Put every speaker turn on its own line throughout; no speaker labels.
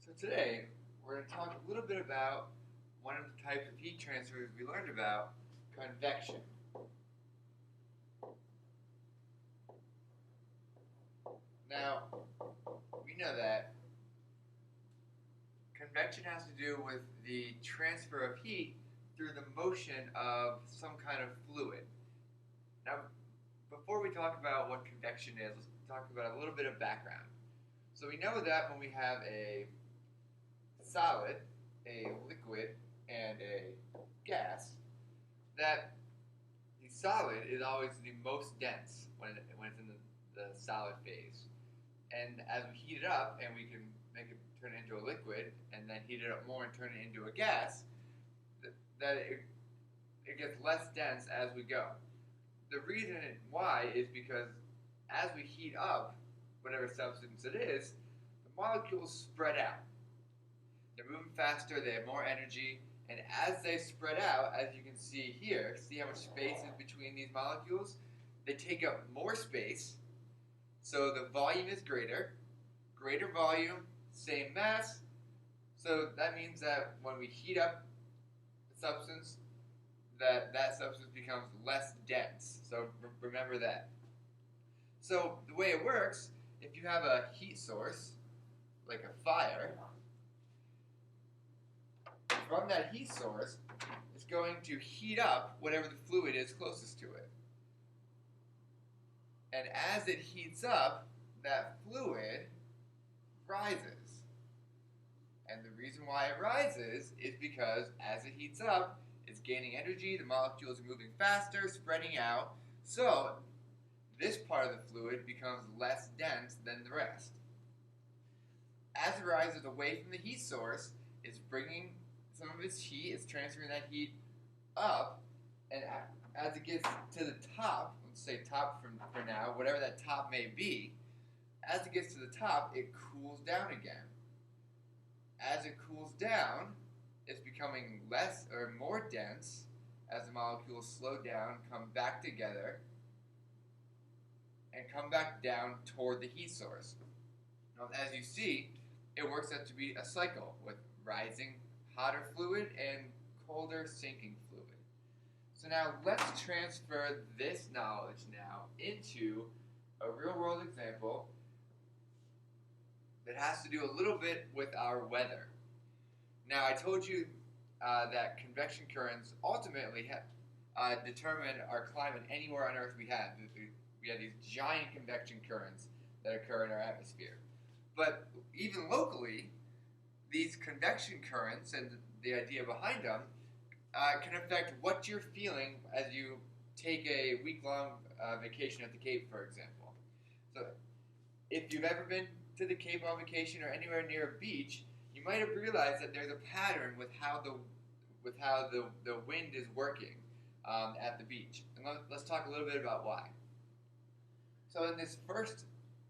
So today, we're going to talk a little bit about one of the types of heat transfers we learned about, convection. Now, we know that convection has to do with the transfer of heat through the motion of some kind of fluid. Now, before we talk about what convection is, let's talk about a little bit of background. So we know that when we have a solid, a liquid, and a gas, that the solid is always the most dense when it's in the solid phase. And as we heat it up and we can make it turn it into a liquid and then heat it up more and turn it into a gas, that it gets less dense as we go. The reason why is because as we heat up whatever substance it is, the molecules spread out. They're moving faster, they have more energy, and as they spread out, as you can see here, see how much space is between these molecules? They take up more space, so the volume is greater volume, same mass, so that means that when we heat up the substance, that substance becomes less dense, so remember that. So the way it works, if you have a heat source, like a fire, from that heat source, it's going to heat up whatever the fluid is closest to it. And as it heats up, that fluid rises. And the reason why it rises is because as it heats up, it's gaining energy, the molecules are moving faster, spreading out, so this part of the fluid becomes less dense than the rest. As it rises away from the heat source, it's bringing some of its heat, it's transferring that heat up, and as it gets to the top, let's say top for now, whatever that top may be, as it gets to the top, it cools down again. As it cools down, it's becoming less or more dense as the molecules slow down, come back together, and come back down toward the heat source. Now, as you see, it works out to be a cycle with rising hotter fluid and colder sinking fluid. So now let's transfer this knowledge now into a real-world example that has to do a little bit with our weather. Now I told you that convection currents ultimately determine our climate anywhere on Earth we have. We have these giant convection currents that occur in our atmosphere. But even locally, these convection currents and the idea behind them can affect what you're feeling as you take a week-long vacation at the Cape, for example. So if you've ever been to the Cape on vacation or anywhere near a beach, you might have realized that there's a pattern with how the wind is working at the beach. And let's talk a little bit about why. So in this first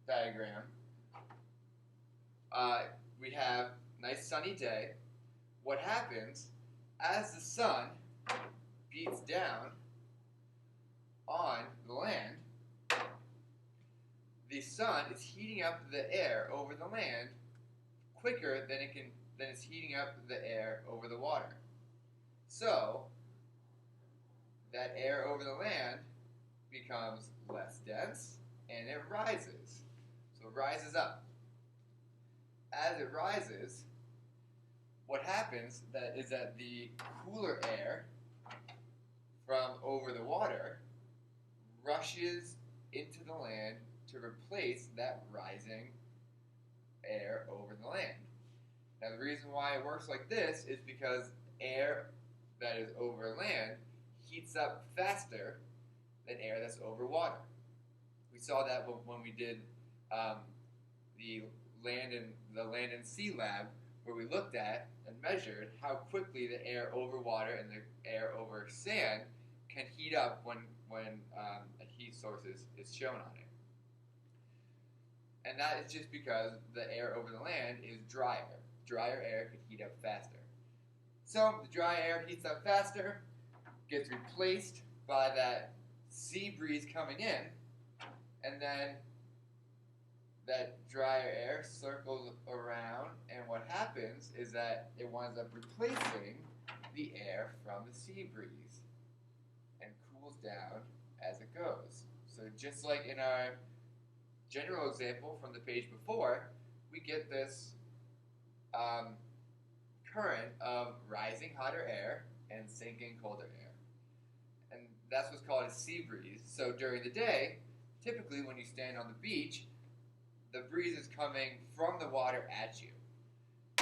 diagram, we have a nice sunny day. What happens as the sun beats down on the land, the sun is heating up the air over the land quicker than it's heating up the air over the water. So that air over the land becomes less dense and it rises. So it rises up. As it rises, what happens is that the cooler air from over the water rushes into the land to replace that rising air over the land. Now the reason why it works like this is because air that is over land heats up faster than air that's over water. We saw that when we did the land and sea lab, where we looked at and measured how quickly the air over water and the air over sand can heat up when a heat source is shown on it. And that is just because the air over the land is drier. Drier air could heat up faster. So the dry air heats up faster, gets replaced by that sea breeze coming in, and then that drier air circles around, and what happens is that it winds up replacing the air from the sea breeze and cools down as it goes. So just like in our general example from the page before, we get this current of rising hotter air and sinking colder air. And that's what's called a sea breeze. So during the day, typically when you stand on the beach, the breeze is coming from the water at you.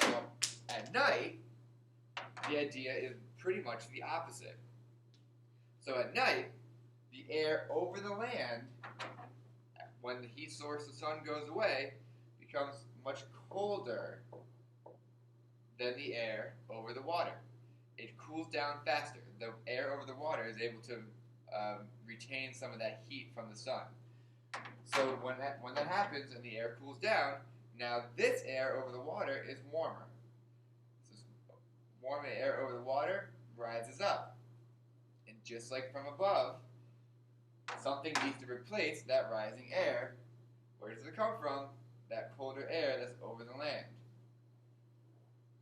Well, at night, the idea is pretty much the opposite. So at night, the air over the land, when the heat source, the sun, goes away, becomes much colder than the air over the water. It cools down faster. The air over the water is able to retain some of that heat from the sun. So when that happens and the air cools down, now this air over the water is warmer. So warm air over the water rises up. And just like from above, something needs to replace that rising air. Where does it come from? That colder air that's over the land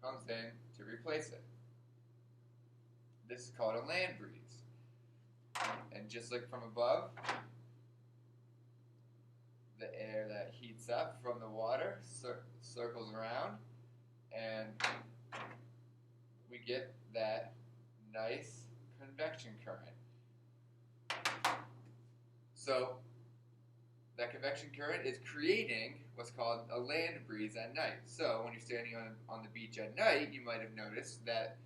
comes in to replace it. This is called a land breeze. And just like from above, the air that heats up from the water circles around, and we get that nice convection current. So that convection current is creating what's called a land breeze at night. So when you're standing on the beach at night, you might have noticed that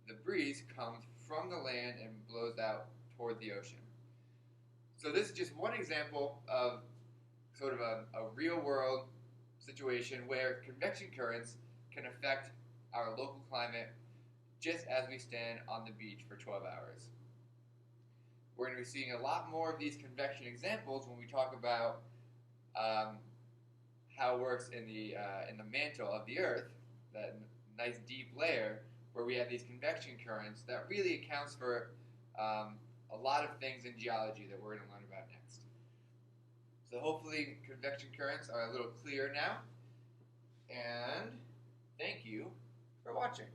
the breeze comes from the land and blows out toward the ocean. So this is just one example of sort of a real-world situation where convection currents can affect our local climate just as we stand on the beach for 12 hours. We're going to be seeing a lot more of these convection examples when we talk about how it works in the mantle of the Earth, that nice deep layer where we have these convection currents that really accounts for a lot of things in geology that we're going to learn about next. So hopefully convection currents are a little clearer now, and thank you for watching.